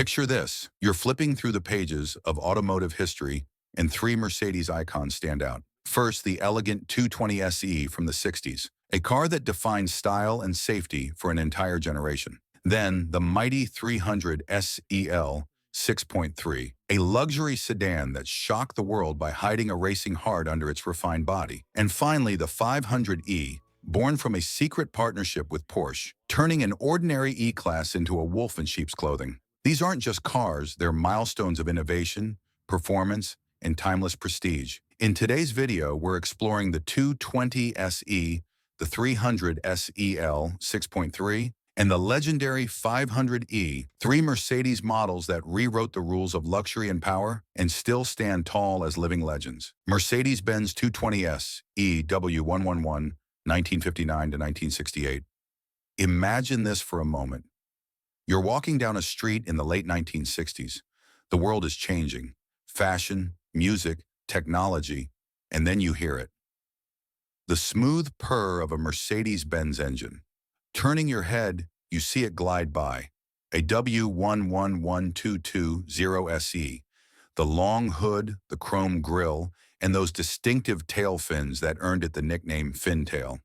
Picture this. You're flipping through the pages of automotive history and three Mercedes icons stand out. First, the elegant 220 SE from the 60s, a car that defined style and safety for an entire generation. Then, the mighty 300 SEL 6.3, a luxury sedan that shocked the world by hiding a racing heart under its refined body. And finally, the 500E, born from a secret partnership with Porsche, turning an ordinary E-Class into a wolf in sheep's clothing. These aren't just cars, they're milestones of innovation, performance, and timeless prestige. In today's video, we're exploring the 220 SE, the 300 SEL 6.3, and the legendary 500E, three Mercedes models that rewrote the rules of luxury and power and still stand tall as living legends. Mercedes-Benz 220S EW111, 1959 to 1968. Imagine this for a moment. You're walking down a street in the late 1960s. The world is changing. Fashion, music, technology, and then you hear it. The smooth purr of a Mercedes-Benz engine. Turning your head, you see it glide by. A W111220 SE. The long hood, the chrome grille, and those distinctive tail fins that earned it the nickname Fintail.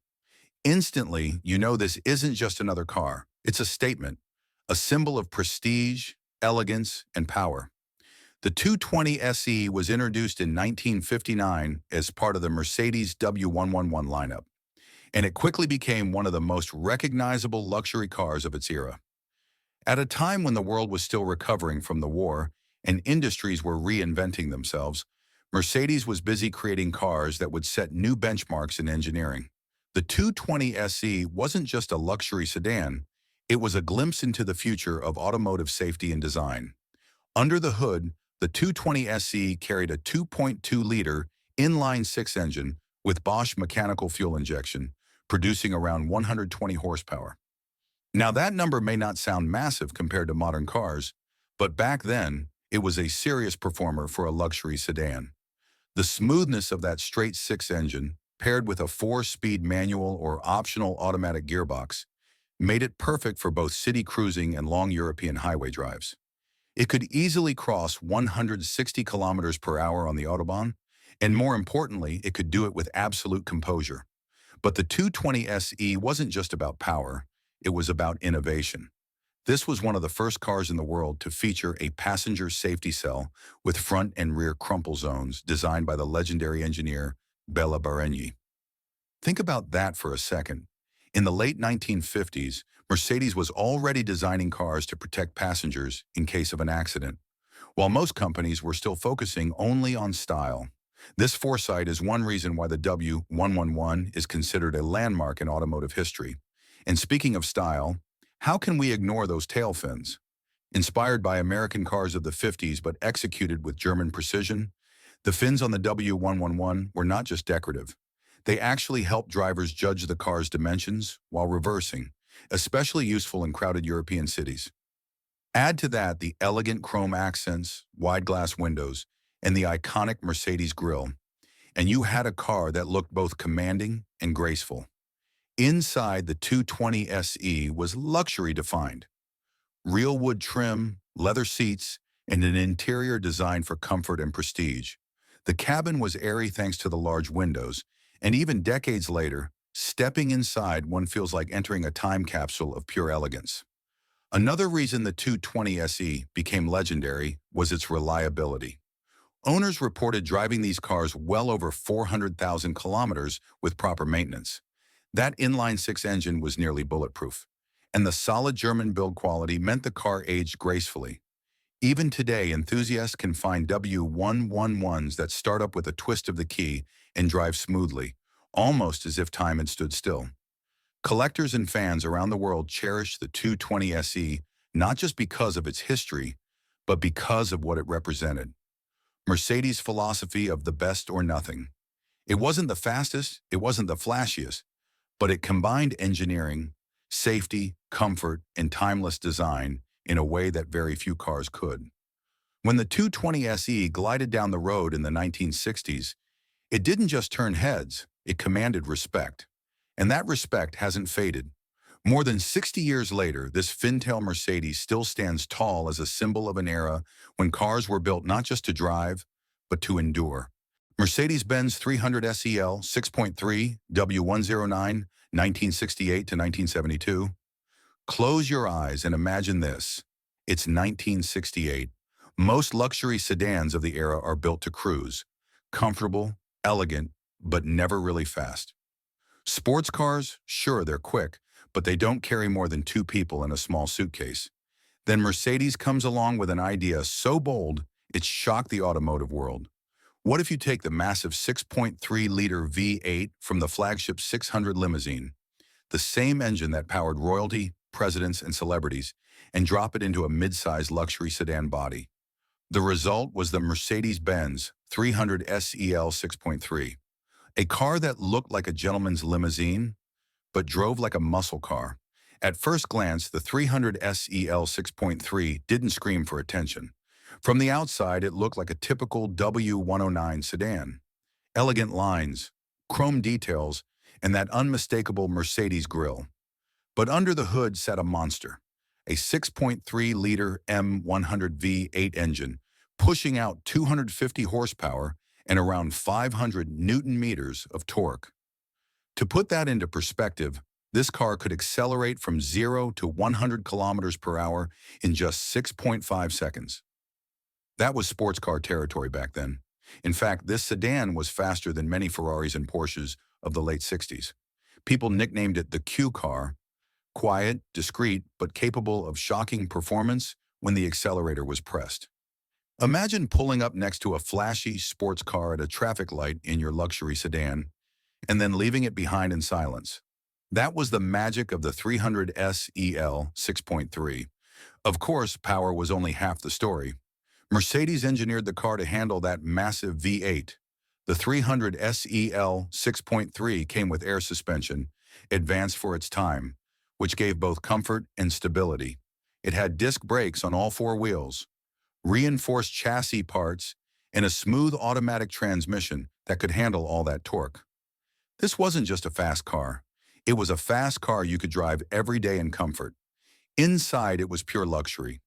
Instantly, you know this isn't just another car. It's a statement. A symbol of prestige, elegance, and power. The 220 SE was introduced in 1959 as part of the Mercedes W111 lineup, and it quickly became one of the most recognizable luxury cars of its era. At a time when the world was still recovering from the war and industries were reinventing themselves, Mercedes was busy creating cars that would set new benchmarks in engineering. The 220 SE wasn't just a luxury sedan, it was a glimpse into the future of automotive safety and design. Under the hood, the 220 SE carried a 2.2-liter inline-six engine with Bosch mechanical fuel injection, producing around 120 horsepower. Now that number may not sound massive compared to modern cars, but back then, it was a serious performer for a luxury sedan. The smoothness of that straight-six engine, paired with a 4-speed manual or optional automatic gearbox, made it perfect for both city cruising and long European highway drives. It could easily cross 160 kilometers per hour on the Autobahn, and more importantly, it could do it with absolute composure. But the 220 SE wasn't just about power, it was about innovation. This was one of the first cars in the world to feature a passenger safety cell with front and rear crumple zones designed by the legendary engineer Bela Baregni. Think about that for a second. In the late 1950s, Mercedes was already designing cars to protect passengers in case of an accident, while most companies were still focusing only on style. This foresight is one reason why the W111 is considered a landmark in automotive history. And speaking of style, how can we ignore those tail fins? Inspired by American cars of the 50s but executed with German precision, the fins on the W111 were not just decorative. They actually help drivers judge the car's dimensions while reversing, especially useful in crowded European cities. Add to that the elegant chrome accents, wide glass windows, and the iconic Mercedes grille, and you had a car that looked both commanding and graceful. Inside, the 220 SE was luxury defined. Real wood trim, leather seats, and an interior designed for comfort and prestige. The cabin was airy thanks to the large windows, and even decades later, stepping inside, one feels like entering a time capsule of pure elegance. Another reason the 220 SE became legendary was its reliability. Owners reported driving these cars well over 400,000 kilometers with proper maintenance. That inline-six engine was nearly bulletproof, and the solid German build quality meant the car aged gracefully. Even today, enthusiasts can find W111s that start up with a twist of the key and drive smoothly, almost as if time had stood still. Collectors and fans around the world cherish the 220 SE not just because of its history, but because of what it represented. Mercedes' philosophy of the best or nothing. It wasn't the fastest, it wasn't the flashiest, but it combined engineering, safety, comfort, and timeless design in a way that very few cars could. When the 220 SE glided down the road in the 1960s, it didn't just turn heads, it commanded respect. And that respect hasn't faded. More than 60 years later, this fin-tail Mercedes still stands tall as a symbol of an era when cars were built not just to drive, but to endure. Mercedes-Benz 300 SEL 6.3 W109, 1968 to 1972. Close your eyes and imagine this. It's 1968. Most luxury sedans of the era are built to cruise. Comfortable, elegant, but never really fast. Sports cars, sure, they're quick, but they don't carry more than two people in a small suitcase. Then Mercedes comes along with an idea so bold, it shocked the automotive world. What if you take the massive 6.3-liter V8 from the flagship 600 limousine, the same engine that powered royalty, presidents, and celebrities, and drop it into a mid-sized luxury sedan body? The result was the Mercedes-Benz 300 SEL 6.3, a car that looked like a gentleman's limousine, but drove like a muscle car. At first glance, the 300 SEL 6.3 didn't scream for attention. From the outside, it looked like a typical W109 sedan. Elegant lines, chrome details, and that unmistakable Mercedes grille. But under the hood sat a monster, a 6.3-liter M100 V8 engine, pushing out 250 horsepower and around 500 Newton-meters of torque. To put that into perspective, this car could accelerate from 0 to 100 kilometers per hour in just 6.5 seconds. That was sports car territory back then. In fact, this sedan was faster than many Ferraris and Porsches of the late 60s. People nicknamed it the Q car, quiet, discreet, but capable of shocking performance when the accelerator was pressed. Imagine pulling up next to a flashy sports car at a traffic light in your luxury sedan, and then leaving it behind in silence. That was the magic of the 300 SEL 6.3. Of course, power was only half the story. Mercedes engineered the car to handle that massive V8. The 300 SEL 6.3 came with air suspension, advanced for its time, which gave both comfort and stability. It had disc brakes on all four wheels, reinforced chassis parts, and a smooth automatic transmission that could handle all that torque. This wasn't just a fast car. It was a fast car you could drive every day in comfort. Inside, it was pure luxury.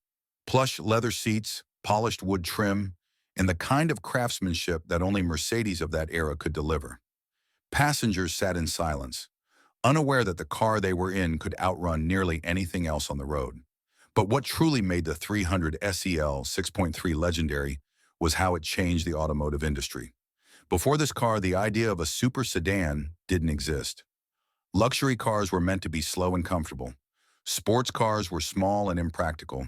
Plush leather seats, polished wood trim, and the kind of craftsmanship that only Mercedes of that era could deliver. Passengers sat in silence, unaware that the car they were in could outrun nearly anything else on the road. But what truly made the 300 SEL 6.3 legendary was how it changed the automotive industry. Before this car, the idea of a super sedan didn't exist. Luxury cars were meant to be slow and comfortable. Sports cars were small and impractical.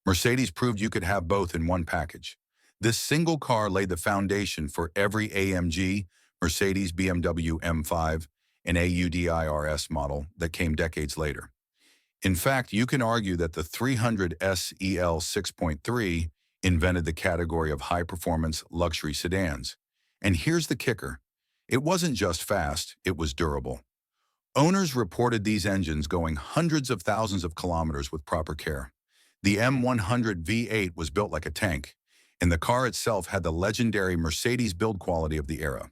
Mercedes proved you could have both in one package. This single car laid the foundation for every AMG, Mercedes, BMW M5, and Audi RS model that came decades later. In fact, you can argue that the 300 SEL 6.3 invented the category of high-performance luxury sedans. And here's the kicker. It wasn't just fast, it was durable. Owners reported these engines going hundreds of thousands of kilometers with proper care. The M100 V8 was built like a tank, and the car itself had the legendary Mercedes build quality of the era.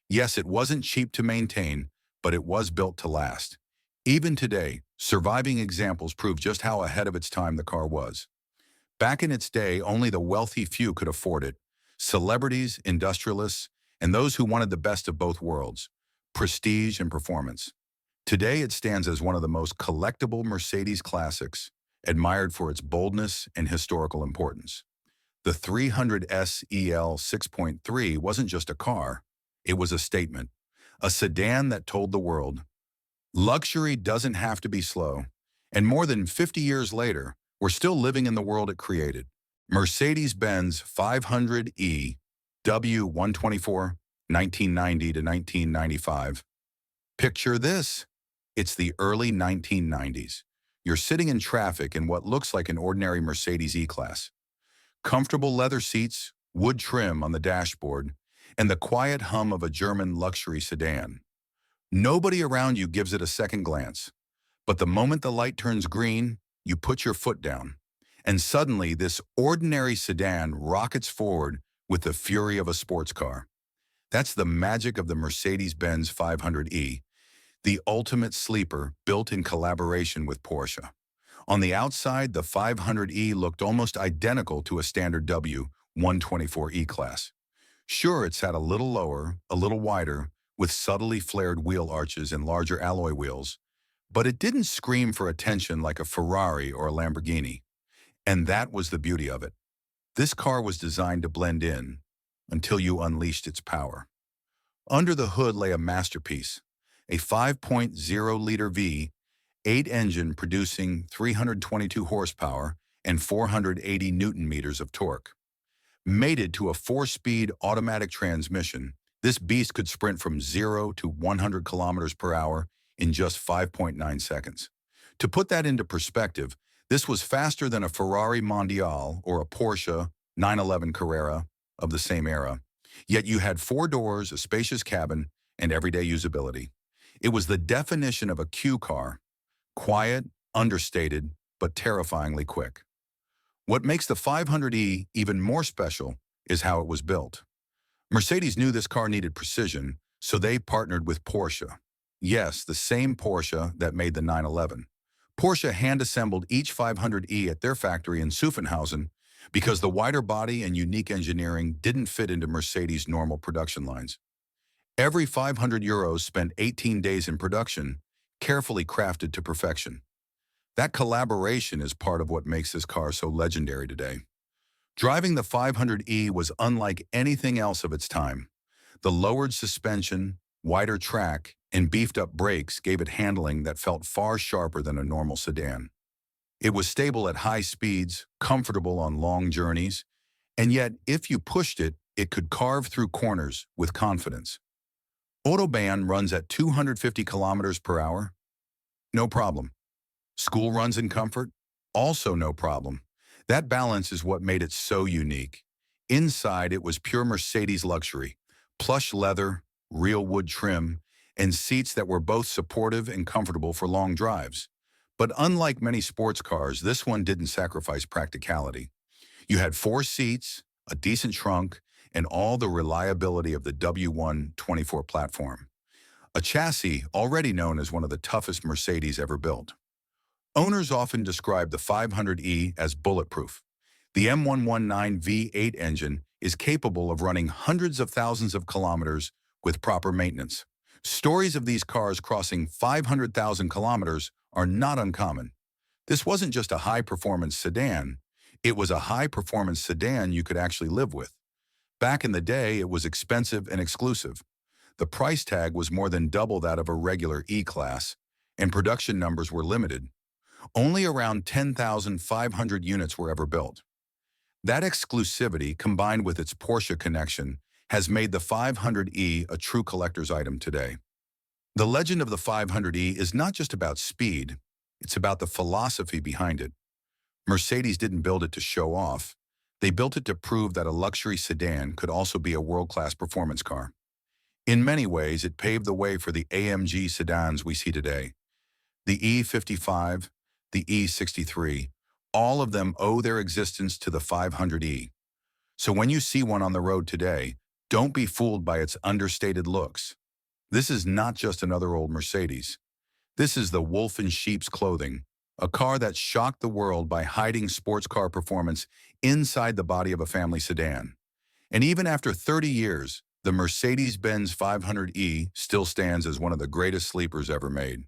Yes, it wasn't cheap to maintain, but it was built to last. Even today, surviving examples prove just how ahead of its time the car was. Back in its day, only the wealthy few could afford it. Celebrities, industrialists, and those who wanted the best of both worlds, prestige and performance. Today, it stands as one of the most collectible Mercedes classics, admired for its boldness and historical importance. The 300 SEL 6.3 wasn't just a car, it was a statement, a sedan that told the world, luxury doesn't have to be slow. And more than 50 years later, we're still living in the world it created. Mercedes-Benz 500e W124, 1990 to 1995. Picture this. It's the early 1990s. You're sitting in traffic in what looks like an ordinary Mercedes E-Class. Comfortable leather seats, wood trim on the dashboard, and the quiet hum of a German luxury sedan. Nobody around you gives it a second glance. But the moment the light turns green, you put your foot down. And suddenly, this ordinary sedan rockets forward with the fury of a sports car. That's the magic of the Mercedes-Benz 500e. the ultimate sleeper built in collaboration with Porsche. On the outside, the 500e looked almost identical to a standard W124 E-Class. Sure, it sat a little lower, a little wider, with subtly flared wheel arches and larger alloy wheels, but it didn't scream for attention like a Ferrari or a Lamborghini. And that was the beauty of it. This car was designed to blend in until you unleashed its power. Under the hood lay a masterpiece, a 5.0-liter V8 engine producing 322 horsepower and 480 newton-meters of torque. Mated to a 4-speed automatic transmission, this beast could sprint from 0 to 100 kilometers per hour in just 5.9 seconds. To put that into perspective, this was faster than a Ferrari Mondial or a Porsche 911 Carrera of the same era. Yet you had 4 doors, a spacious cabin, and everyday usability. It was the definition of a Q car: quiet, understated, but terrifyingly quick. What makes the 500e even more special is how it was built. Mercedes knew this car needed precision, so they partnered with Porsche. Yes, the same Porsche that made the 911. Porsche hand-assembled each 500e at their factory in Zuffenhausen because the wider body and unique engineering didn't fit into Mercedes' normal production lines. Every 500 euros spent 18 days in production, carefully crafted to perfection. That collaboration is part of what makes this car so legendary today. Driving the 500e was unlike anything else of its time. The lowered suspension, wider track, and beefed-up brakes gave it handling that felt far sharper than a normal sedan. It was stable at high speeds, comfortable on long journeys, and yet, if you pushed it, it could carve through corners with confidence. Autobahn runs at 250 kilometers per hour? No problem. School runs in comfort? Also no problem. That balance is what made it so unique. Inside, it was pure Mercedes luxury: plush leather, real wood trim, and seats that were both supportive and comfortable for long drives. But unlike many sports cars, this one didn't sacrifice practicality. You had 4 seats, a decent trunk, and all the reliability of the W124 platform, a chassis already known as one of the toughest Mercedes ever built. Owners often describe the 500e as bulletproof. The M119 V8 engine is capable of running hundreds of thousands of kilometers with proper maintenance. Stories of these cars crossing 500,000 kilometers are not uncommon. This wasn't just a high-performance sedan. It was a high-performance sedan you could actually live with. Back in the day, it was expensive and exclusive. The price tag was more than double that of a regular E-Class, and production numbers were limited. Only around 10,500 units were ever built. That exclusivity, combined with its Porsche connection, has made the 500e a true collector's item today. The legend of the 500e is not just about speed, it's about the philosophy behind it. Mercedes didn't build it to show off. They built it to prove that a luxury sedan could also be a world-class performance car. In many ways, it paved the way for the AMG sedans we see today. The E55, the E63, all of them owe their existence to the 500e. So when you see one on the road today, don't be fooled by its understated looks. This is not just another old Mercedes. This is the wolf in sheep's clothing, a car that shocked the world by hiding sports car performance inside the body of a family sedan. And even after 30 years, the Mercedes-Benz 500e still stands as one of the greatest sleepers ever made.